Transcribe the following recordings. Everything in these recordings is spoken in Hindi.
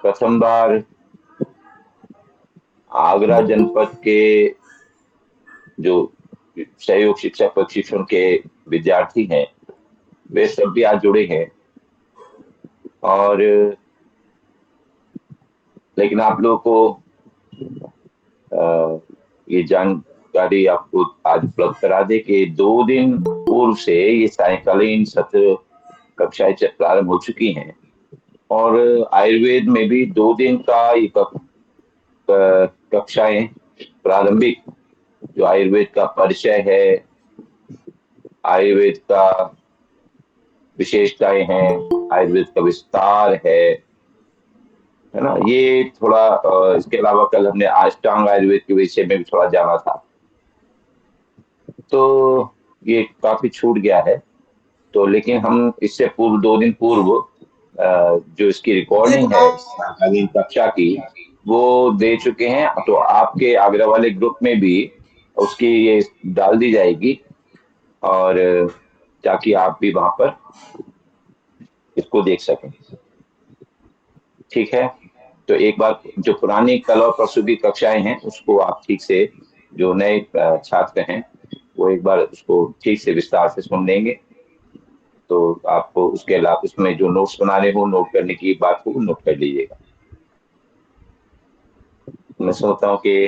प्रथम बार आगरा जनपद के जो सहयोग शिक्षा प्रशिक्षण के विद्यार्थी हैं, वे सब भी आज जुड़े हैं। और लेकिन आप लोगों को ये जानकारी आपको आज उपलब्ध करा दे कि 2 दिन पूर्व से ये सायंकालीन सत्र कक्षाएं प्रारंभ हो चुकी हैं। और आयुर्वेद में भी 2 दिन का ये कक्षाएं प्रारंभिक, जो आयुर्वेद का परिचय है, आयुर्वेद का विशेषताएं हैं, आयुर्वेद का विस्तार है ना। ये थोड़ा इसके अलावा कल हमने अष्टांग आयुर्वेद के विषय में भी थोड़ा जाना था, तो ये काफी छूट गया है। तो लेकिन हम इससे पूर्व 2 दिन पूर्व जो इसकी रिकॉर्डिंग है सायकालीन कक्षा की, वो दे चुके हैं। तो आपके आगरा वाले ग्रुप में भी उसकी ये डाल दी जाएगी, और ताकि आप भी वहां पर इसको देख सकें। ठीक है, तो एक बार जो पुरानी कल और परसों की कक्षाएं हैं उसको आप ठीक से, जो नए छात्र हैं वो एक बार उसको ठीक से विस्तार से सुन लेंगे। तो आपको उसके अलावा उसमें जो नोट्स बनाने हो, नोट करने की बात हो, नोट कर लीजिएगा। मैं सोचता हूँ कि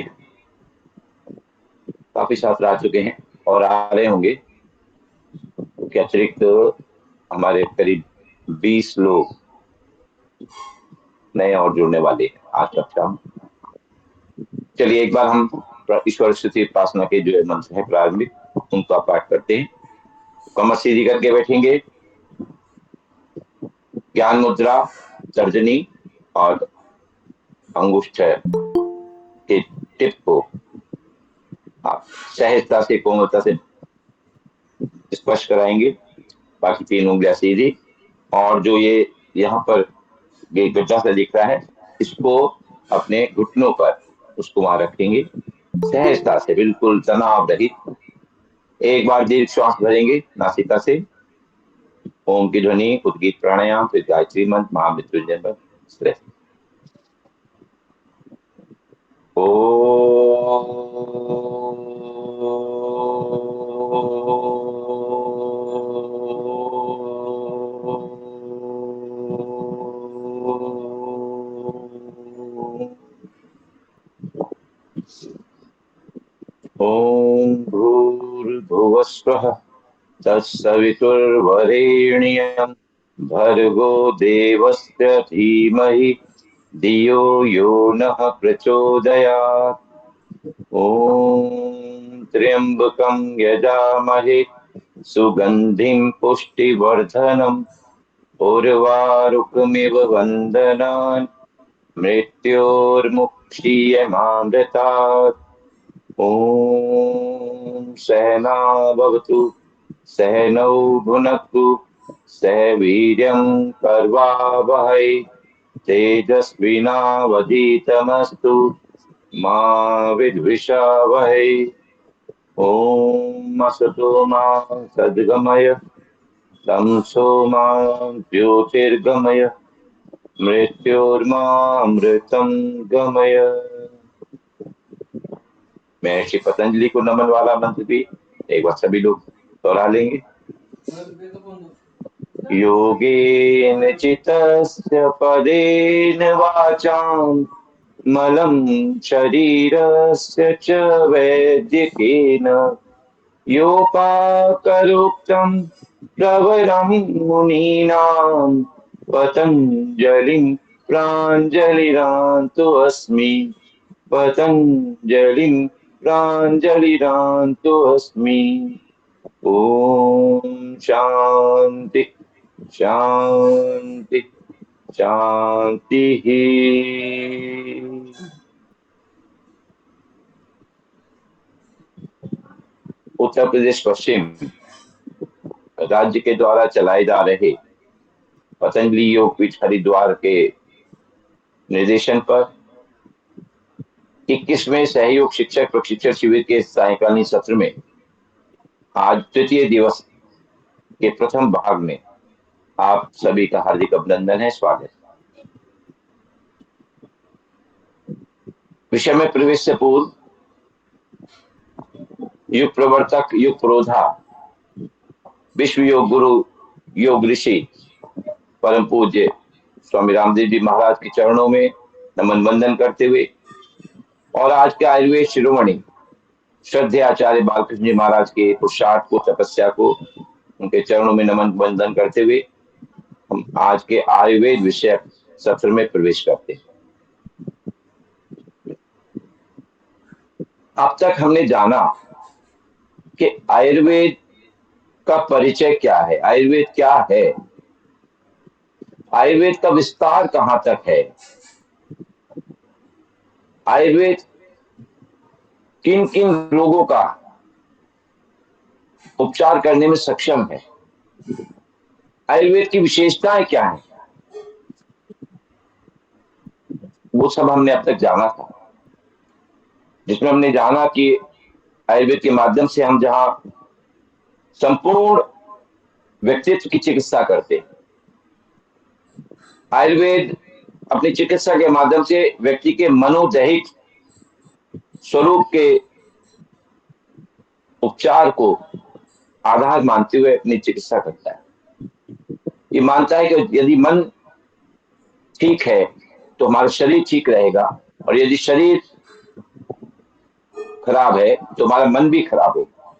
काफी छात्र आ चुके हैं और आ रहे होंगे, के अतिरिक्त हमारे करीब 20 लोग नए और जुड़ने वाले हैं आज कक्षा में। चलिए एक बार हम ईश्वर स्तुति उपासना के जो मंत्र है प्रारंभिक, उनका पाठ करते हैं। कमर सीधी करके बैठेंगे, ज्ञान मुद्रा, तर्जनी और अंगुष्ठ के टिप को आप सहजता से, कोमलता से स्पर्श कराएंगे। बाकी 3 उंगलियां सीधी, और जो ये यहाँ पर ये गड्ढा सा दिख रहा है, इसको अपने घुटनों पर उसको वहां रखेंगे, सहजता से, बिल्कुल तनाव रहित। एक बार दीर्घ श्वास भरेंगे नासिका से, ओम की ध्वनि, उद्गीत प्राणायाम, फिर गायत्री मंत्र, महामृत्युंजय मंत्र। ओ ओम भूर्भुवस्वः तत्सवितुर्वरेण्यं भर्गो देवस्य धीमहि धियो यो नः प्रचोदयात्। ओम त्र्यंबकं यजामहे सुगंधिं पुष्टिवर्धनम् उर्वारुकमिव वन्दनान् मृत्योर्मुक्षीयमामृतात्। ओम सहना भवतु, सहनौ भुनक्तु, सह वीर्यं कर्वावहै, तेजस्विनावधीतमस्तु मा विद्विषावहै। ओम असतो मा सद्गमय, तमसो मा ज्योतिर्गमय, मृत्योर्मामृतं गमय। महर्षि पतंजलि को नमन वाला मंत्र भी एक बार सभी लोग दोहरा लेंगे। योगेन चितस्य पदेन वाचां मलं शरीरस्य च वैद्यकेन योपाकरोक्तं प्रवरं मुनीनां पतञ्जलिं प्राञ्जलिरान्तो अस्मि, पतञ्जलिं प्राञ्जलिरान्तो अस्मि। ओम शांति शांति शांति ही। उत्तर प्रदेश पश्चिम राज्य के द्वारा चलाए जा रहे पतंजलि योग पीठ हरिद्वार के निर्देशन पर 21वें सहयोग शिक्षक प्रशिक्षण शिविर के सायकालीन सत्र में आज तृतीय दिवस के प्रथम भाग में आप सभी का हार्दिक अभिनंदन है, स्वागत। विषय में प्रवेश से पूर्व युग प्रवर्तक, युग प्रोधा, विश्व योग गुरु, योग ऋषि, परम पूज्य स्वामी रामदेव जी महाराज के चरणों में नमन वंदन करते हुए और आज के आयुर्वेद शिरोमणि श्रद्धेय आचार्य बालकृष्ण जी महाराज के पुरुषार्थ को, तपस्या को, उनके चरणों में नमन वंदन करते हुए हम आज के आयुर्वेद विषय सत्र में प्रवेश करते हैं। अब तक हमने जाना कि आयुर्वेद का परिचय क्या है, आयुर्वेद क्या है, आयुर्वेद का विस्तार कहां तक है, आयुर्वेद किन किन रोगों का उपचार करने में सक्षम है, आयुर्वेद की विशेषताएं क्या है, वो सब हमने अब तक जाना था। जिसमें हमने जाना कि आयुर्वेद के माध्यम से हम जहां संपूर्ण व्यक्तित्व की चिकित्सा करते हैं, आयुर्वेद अपनी चिकित्सा के माध्यम से व्यक्ति के मनोदैहिक स्वरूप के उपचार को आधार मानते हुए अपनी चिकित्सा करता है। ये मानता है कि यदि मन ठीक है तो हमारा शरीर ठीक रहेगा, और यदि शरीर खराब है तो हमारा मन भी खराब होगा।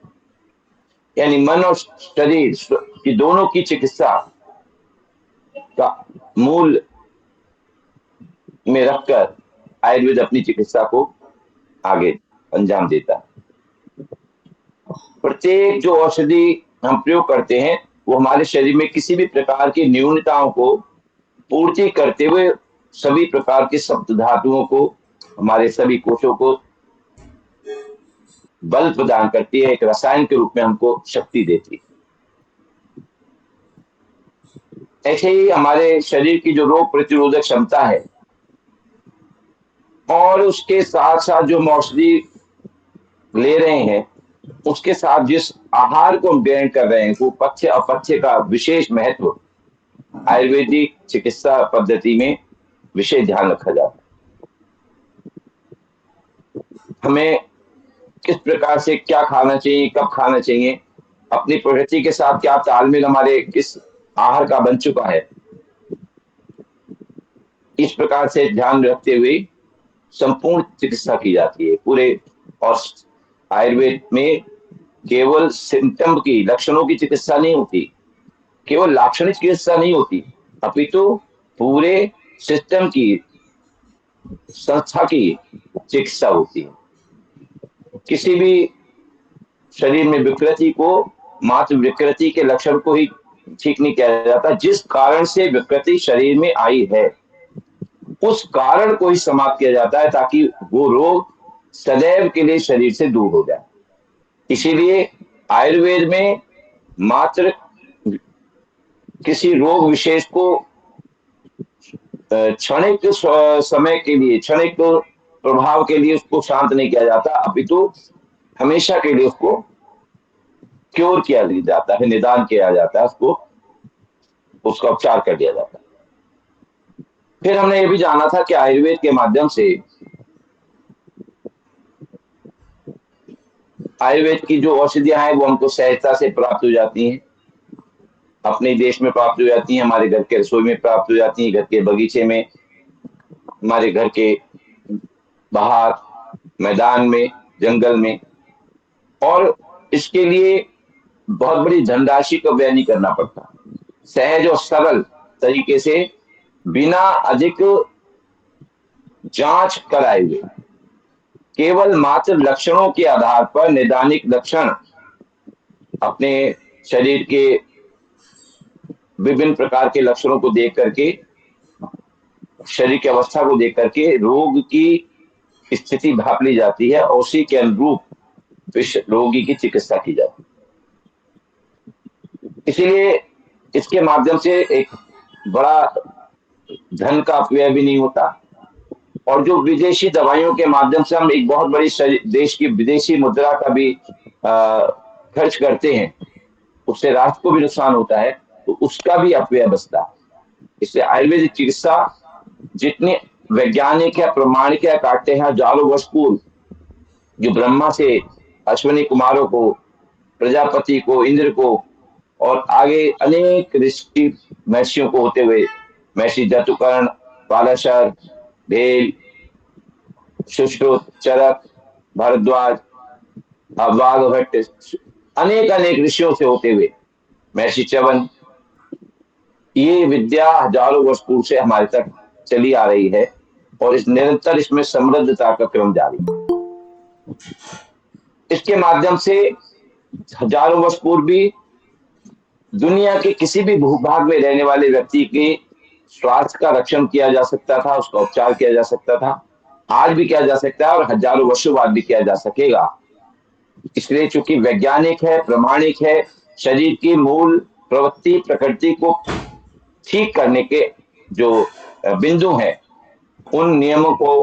यानी मन और शरीर की दोनों की चिकित्सा का मूल में रखकर आयुर्वेद अपनी चिकित्सा को आगे अंजाम देता है। प्रत्येक जो औषधि हम प्रयोग करते हैं वो हमारे शरीर में किसी भी प्रकार की न्यूनताओं को पूर्ति करते हुए सभी प्रकार के सप्त धातुओं को, हमारे सभी कोषों को बल प्रदान करती है, एक रसायन के रूप में हमको शक्ति देती है। ऐसे ही हमारे शरीर की जो रोग प्रतिरोधक क्षमता है और उसके साथ साथ जो हम औषधि ले रहे हैं उसके साथ जिस आहार को हम ग्रहण कर रहे हैं वो पथ्य अपथ्य का विशेष महत्व आयुर्वेदिक चिकित्सा पद्धति में विशेष ध्यान रखा जाता है। हमें किस प्रकार से क्या खाना चाहिए, कब खाना चाहिए, अपनी प्रकृति के साथ क्या तालमेल हमारे किस आहार का बन चुका है, इस प्रकार से ध्यान रखते हुए संपूर्ण चिकित्सा की जाती है पूरे। और आयुर्वेद में केवल सिम्टम की, लक्षणों की चिकित्सा नहीं होती, केवल लाक्षणिक चिकित्सा नहीं होती, अपितु पूरे सिस्टम की, संस्था की चिकित्सा होती है। किसी भी शरीर में विकृति को मात्र विकृति के लक्षण को ही ठीक नहीं किया जाता, जिस कारण से विकृति शरीर में आई है उस कारण को ही समाप्त किया जाता है ताकि वो रोग सदैव के लिए शरीर से दूर हो जाए। इसीलिए आयुर्वेद में मात्र किसी रोग विशेष को क्षणिक समय के लिए, क्षणिक प्रभाव के लिए उसको शांत नहीं किया जाता, अपितु हमेशा के लिए उसको क्योर किया जाता है, निदान किया जाता है, उसको उसका उपचार कर दिया जाता है। फिर हमने ये भी जाना था कि आयुर्वेद के माध्यम से आयुर्वेद की जो औषधियां हैं वो हमको सहजता से प्राप्त हो जाती हैं, अपने देश में प्राप्त हो जाती हैं, हमारे घर के रसोई में प्राप्त हो जाती हैं, घर के बगीचे में, हमारे घर के बाहर मैदान में, जंगल में। और इसके लिए बहुत बड़ी धनराशि का व्यय नहीं करना पड़ता, सहज और सरल तरीके से बिना अधिक जांच कराए हुए केवल मात्र लक्षणों के आधार पर, नैदानिक लक्षण अपने शरीर के विभिन्न प्रकार के लक्षणों को देख करके, शरीर की अवस्था को देख करके रोग की स्थिति भाप ली जाती है और उसी के अनुरूप रोगी की चिकित्सा की जाती है। इसीलिए इसके माध्यम से एक बड़ा धन का अपव्यय भी नहीं होता, और जो विदेशी दवाइयों के माध्यम से हम एक बहुत बड़ी देश की विदेशी मुद्रा का भी खर्च करते हैं, उससे राष्ट्र को भी नुकसान होता है, तो उसका भी अपव्यय बचता है। इसलिए आयुर्वेदिक चिकित्सा जितनी वैज्ञानिक है, प्रमाणिक है, काटते हैं हजारों वर्ष पूर्व, जो ब्रह्मा से अश्विनी कुमारों को, प्रजापति को, इंद्र को और आगे अनेक ऋषि महर्षियों को होते हुए, महर्षि जतुकर्ण, पाराशर, भेल, सुश्रुत, चरक, भारद्वाज, वाघभट्ट, अनेक अनेक ऋषियों से होते हुए महर्षि च्यवन, ये विद्या हजारों वर्ष पूर्व से हमारे तक चली आ रही है और इस निरंतर इसमें समृद्धता का क्रम जारी है। इसके माध्यम से हजारों वर्ष पूर्व भी दुनिया के किसी भी भूभाग में रहने वाले व्यक्ति के स्वास्थ्य का रक्षण किया जा सकता था, उसका उपचार किया जा सकता था, आज भी किया जा सकता है और हजारों वर्षों बाद भी किया जा सकेगा। इसलिए चूंकि वैज्ञानिक है, प्रमाणिक है, शरीर की मूल प्रवृत्ति प्रकृति को ठीक करने के जो बिंदु हैं, उन नियमों को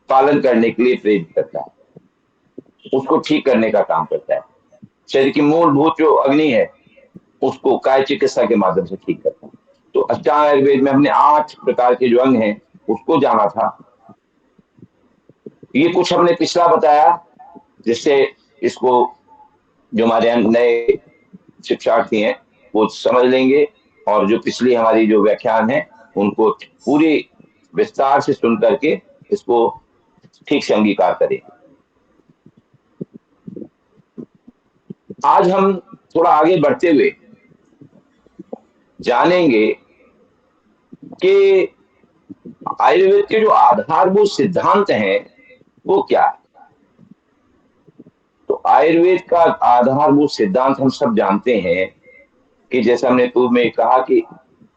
पालन करने के लिए प्रेरित करता है, उसको ठीक करने का काम करता है। शरीर की मूलभूत जो अग्नि है उसको काय चिकित्सा के माध्यम से ठीक करता है। तो अष्टांग आयुर्वेद में हमने 8 प्रकार के जो अंग हैं उसको जाना था। ये कुछ हमने पिछला बताया, जिससे इसको जो हमारे नए शिक्षार्थी हैं वो समझ लेंगे और जो पिछली हमारी जो व्याख्यान है उनको पूरी विस्तार से सुन करके इसको ठीक से अंगीकार करें। आज हम थोड़ा आगे बढ़ते हुए जानेंगे कि आयुर्वेद के जो आधारभूत सिद्धांत हैं वो क्या है। तो आयुर्वेद का आधारभूत सिद्धांत हम सब जानते हैं कि जैसा हमने पूर्व में कहा कि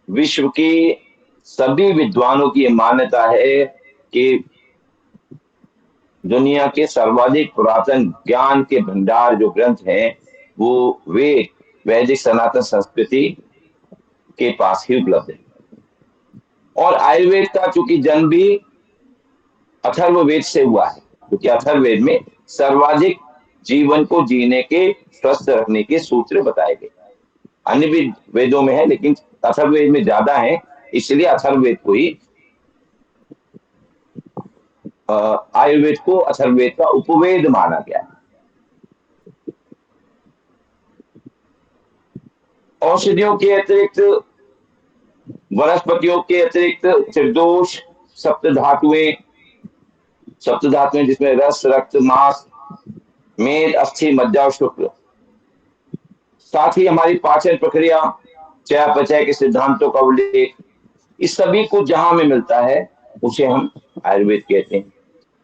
विश्व की सभी विद्वानों की मान्यता है कि दुनिया के सर्वाधिक पुरातन ज्ञान के भंडार जो ग्रंथ हैं वो वेद, वैदिक सनातन संस्कृति के पास ही उपलब्ध है। और आयुर्वेद का चूंकि जन्म भी अथर्ववेद से हुआ है, क्योंकि अथर्ववेद में सर्वाधिक जीवन को जीने के, स्वस्थ रखने के सूत्र बताए गए। अन्य भी वेदों में है लेकिन अथर्ववेद में ज्यादा है, इसलिए अथर्ववेद को ही आयुर्वेद को अथर्ववेद का उपवेद माना गया है। औषधियों के अतिरिक्त, वनस्पतियों के अतिरिक्त त्रिदोष, सप्तधातुएं जिसमें रस, रक्त, मांस, मेद, अस्थि, मज्जा और शुक्र, साथ ही हमारी पाचन प्रक्रिया, चयापचय के सिद्धांतों का उल्लेख, इस सभी को जहां में मिलता है उसे हम आयुर्वेद कहते हैं।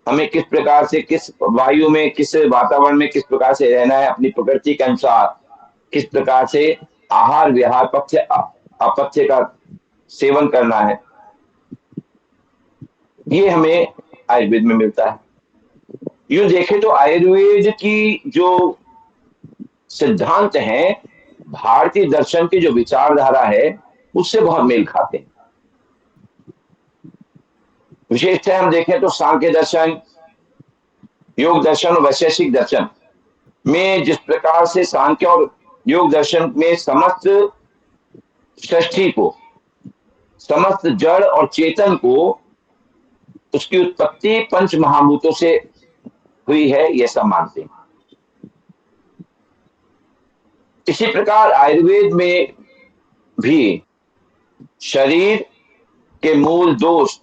हमें किस प्रकार से, किस वायु में, किस वातावरण में किस प्रकार से रहना है, अपनी प्रकृति के अनुसार किस प्रकार से आहार विहार, पथ्य अपथ्य का सेवन करना है, ये हमें आयुर्वेद में मिलता है। यूं देखें तो आयुर्वेद की जो सिद्धांत हैं भारतीय दर्शन की जो विचारधारा है उससे बहुत मेल खाते हैं। विशेषतः हम देखें तो सांख्य दर्शन, योग दर्शन और वैशेषिक दर्शन में जिस प्रकार से सांख्य और योग दर्शन में समस्त सृष्टि को, समस्त जड़ और चेतन को, उसकी उत्पत्ति पंच महाभूतों से हुई है, यह सब मानते हैं। इसी प्रकार आयुर्वेद में भी शरीर के मूल दोष,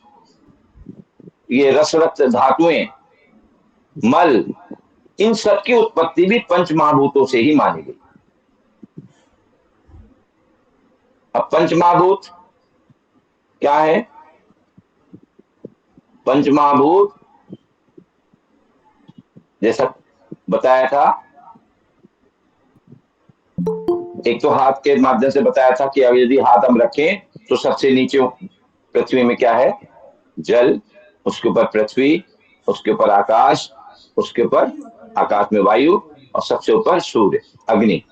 ये रस, रक्त, धातुएं, मल, इन सब की उत्पत्ति भी पंच महाभूतों से ही मानी गई। अब पंच महाभूत क्या है? पंच महाभूत जैसा बताया था, एक तो हाथ के माध्यम से बताया था कि अगर यदि हाथ हम रखें तो सबसे नीचे पृथ्वी में क्या है? जल, उसके ऊपर पृथ्वी, उसके ऊपर आकाश, उसके ऊपर आकाश में वायु और सबसे ऊपर सूर्य, अग्नि।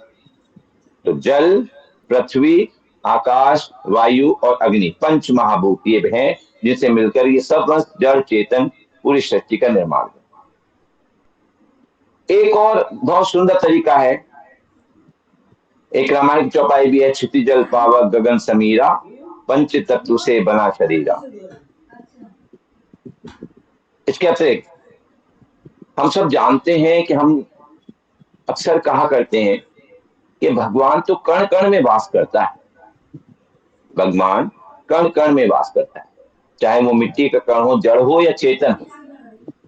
तो जल, पृथ्वी, आकाश, वायु और अग्नि, पंच महाभूत ये हैं जिनसे मिलकर ये सब जड़ चेतन पूरी सृष्टि का निर्माण है। एक और बहुत सुंदर तरीका है, एक रामायण चौपाई भी है, क्षिति जल पावक गगन समीरा, पंच तत्व से बना शरीरा। इसके अतिरिक्त हम सब जानते हैं कि हम अक्सर कहा करते हैं कि भगवान तो कण कण में वास करता है। भगवान कण कण में वास करता है, चाहे वो मिट्टी का कण हो, जड़ हो या चेतन हो,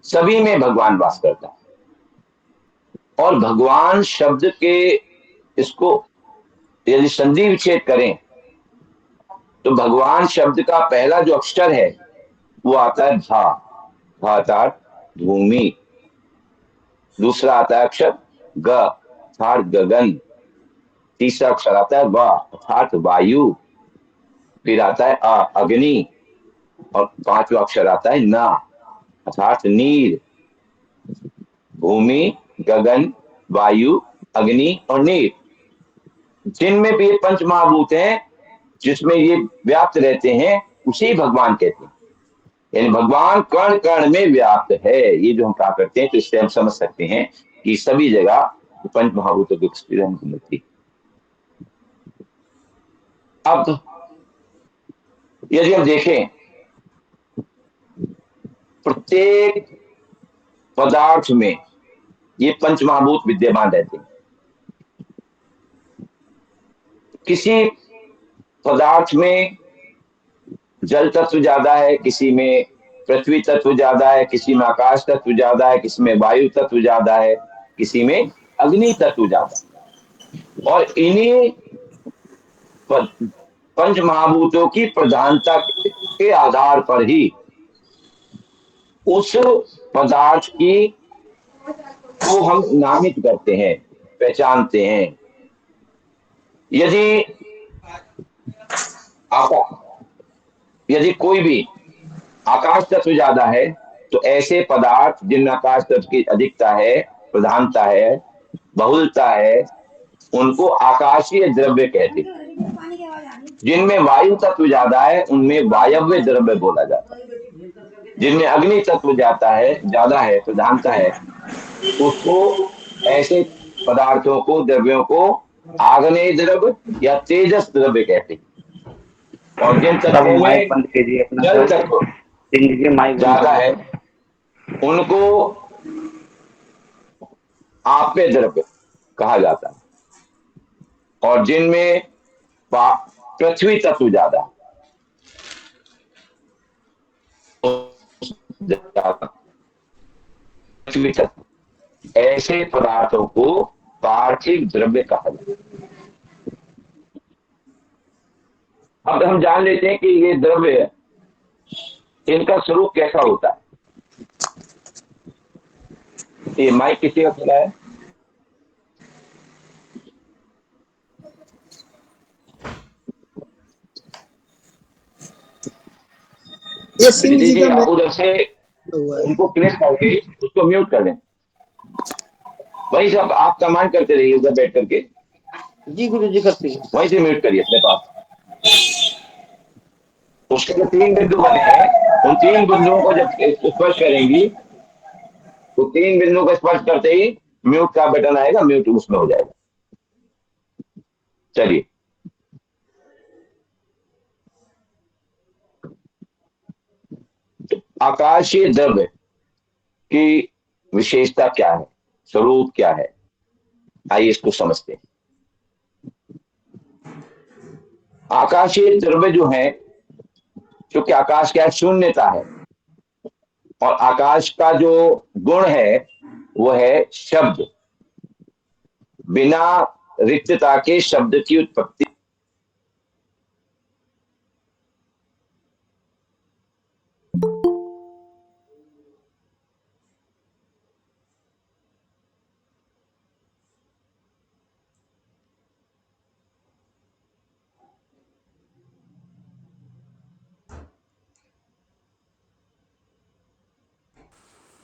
सभी में भगवान वास करता है। और भगवान शब्द के इसको यदि संधि विच्छेद करें तो भगवान शब्द का पहला जो अक्षर है वो आता है भा, भा अर्थात भूमि। दूसरा आता है अक्षर ग अर्थात गगन। तीसरा अक्षर आता है वा अर्थात वायु। फिर आता है अ अग्नि। और पांचवा अक्षर आता है ना अर्थात नीर। भूमि, गगन, वायु, अग्नि और नीर, जिनमें भी ये पंच महाभूत हैं, जिसमें ये व्याप्त रहते हैं, उसे भगवान कहते हैं। यानी भगवान कण कण में व्याप्त है। ये जो हम कहा करते हैं, तो इससे हम समझ सकते हैं कि सभी जगह पंच महाभूतों की उपस्थिति हमको मिलती है। अब यदि हम देखें, प्रत्येक पदार्थ में ये पंच महाभूत विद्यमान रहते हैं। किसी पदार्थ में जल तत्व ज्यादा है, किसी में पृथ्वी तत्व ज्यादा है, किसी में आकाश तत्व ज्यादा है, किसी में वायु तत्व ज्यादा है, किसी में अग्नि तत्व ज्यादा है। और इन्हीं पंच महाभूतों की प्रधानता के आधार पर ही उस पदार्थ की को हम नामित करते हैं, पहचानते हैं। यदि यदि कोई भी आकाश तत्व ज्यादा है तो ऐसे पदार्थ जिनमें आकाश तत्व की अधिकता है, प्रधानता है, बहुलता है, उनको आकाशीय द्रव्य कहते हैं। जिनमें वायु तत्व ज्यादा है उनमें वायव्य द्रव्य बोला जाता है। जिनमें अग्नि तत्व ज्यादा है, प्रधानता है, उसको ऐसे पदार्थों को, द्रव्यों को आग्नेय द्रव्य या तेजस द्रव्य कहते हैं। और जिन तत्वों में जल तत्व ज्यादा है उनको आपे द्रव्य कहा जाता है। और जिनमें पृथ्वी तत्व ज्यादा, पृथ्वी तत्व, ऐसे पदार्थों को पार्थिव द्रव्य कहा जाता है। अब हम जान लेते हैं कि ये द्रव्य, इनका स्वरूप कैसा होता है। ये माइक किसी का खुला है? ये सिंह जी का उधर से उनको क्लिक करके उसको म्यूट कर दें। वही सब आप कमांड करते रहिए उधर बैठ करके। जी गुरु जी करती है। वहीं से म्यूट करिए अपने पास। उसके जो 3 बिंदु बने हैं, उन 3 बिंदुओं को जब स्पर्श करेंगी तो 3 बिंदुओं को स्पर्श करते ही म्यूट का बटन आएगा, म्यूट उसमें हो जाएगा। चलिए, आकाशीय द्रव्य की विशेषता क्या है, स्वरूप क्या है, आइए इसको समझते हैं। आकाशीय द्रव्य जो है, क्योंकि आकाश क्या है, शून्यता है। और आकाश का जो गुण है वो है शब्द। बिना रिक्तता के शब्द की उत्पत्ति।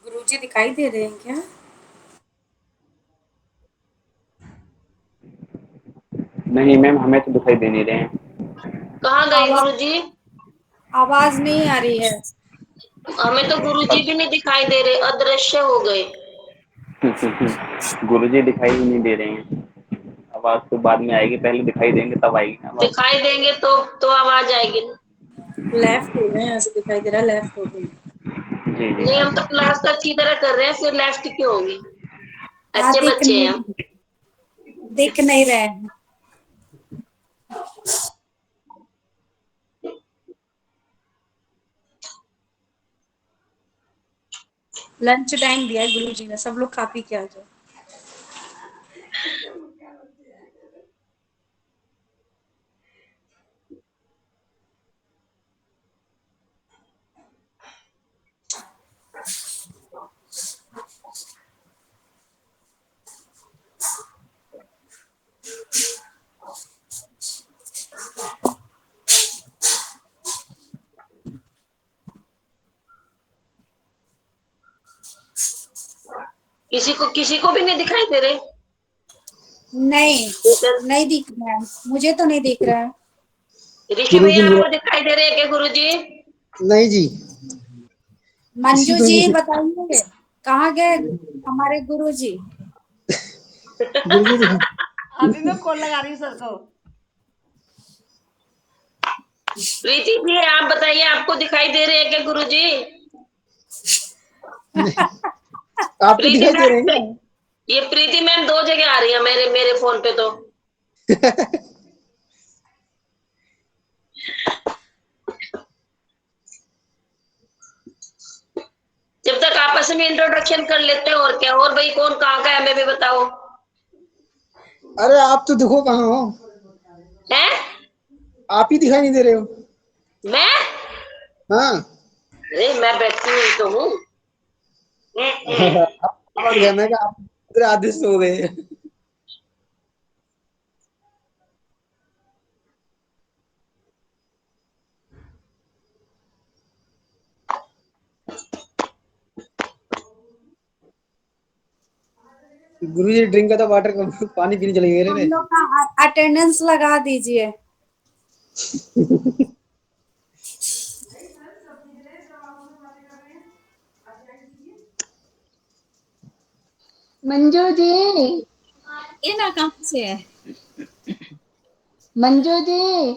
गुरुजी दिखाई दे रहे हैं क्या? नहीं मैम, हमें तो दिखाई दे नहीं रहे हैं। कहाँ गए गुरुजी? आवाज नहीं आ रही है। हमें तो गुरुजी भी नहीं दिखाई दे रहे, अदृश्य हो गए। गुरुजी दिखाई ही नहीं दे रहे हैं। आवाज तो बाद में आएगी, पहले दिखाई देंगे तब आएगी ना आवाज। दिखाई देंगे तो आवाज आएगी ना। लेफ्ट हो गए, ऐसे दिखाई दे रहा है, लेफ्ट हो गई। जी जी। नहीं, हम तो क्लास तो अच्छी तरह कर रहे हैं, फिर लेफ्ट क्यों होगी? हाँ, अच्छे बच्चे हैं हम। दिख नहीं रहे हैं। लंच टाइम दिया है गुरुजी ने, सब लोग खा पी के आ जाओ। किसी को भी नहीं दिखाई दे रहे? नहीं, नहीं दिख रहा है, मुझे तो नहीं दिख रहा है। ऋषि गुरुजी भैया मेरा आपको दिखाई दे रहे हैं क्या गुरुजी? नहीं जी, किसी मंजू को जी नहीं। बताइए, कहाँ गए हमारे गुरुजी? गुरुजी दिखा। अभी मैं कॉल लगा रही हूँ सर को। प्रीति जी आप बताइए, आपको दिखाई दे रहे हैं क्या गुरुजी? नहीं, आपको प्रीति दिखाई दे रहे मैम, हैं ये प्रीति मैम दो जगह आ रही है मेरे मेरे फोन पे तो। क्या? जब तक आपस में इंट्रोडक्शन कर लेते हैं, और क्या। और भाई कौन कहाँ का है हमें भी बताओ। अरे आप तो देखो कहाँ हो, हैं? आप ही दिखाई नहीं दे रहे हो। मैं? हाँ। अरे मैं बैठी हुई तो हूँ। समझ गया मैं, कि आप पूरे आधे सो गए। गुरुजी ड्रिंक का तो वाटर पानी पीने चले गए हम रे। लोग का अटेंडेंस लगा दीजिए। मंजू जी, ये ना कहाँ से है? मंजू जी,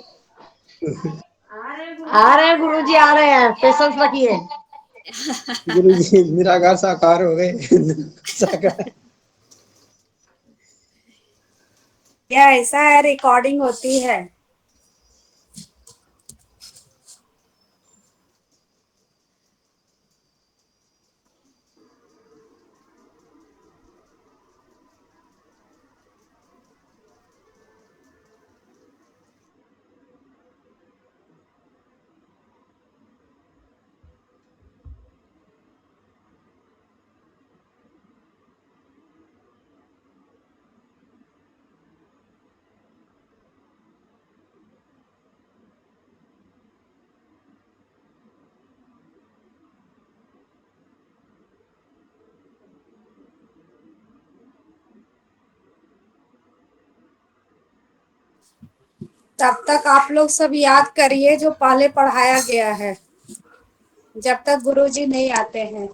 आ रहे हैं गुरुजी, आ रहे हैं, पेशेंस रखिए। गुरुजी निराकार साकार हो गए। साकार। क्या ऐसा है, रिकॉर्डिंग होती है? तब तक आप लोग सब याद करिए जो पहले पढ़ाया गया है, जब तक गुरुजी नहीं आते हैं।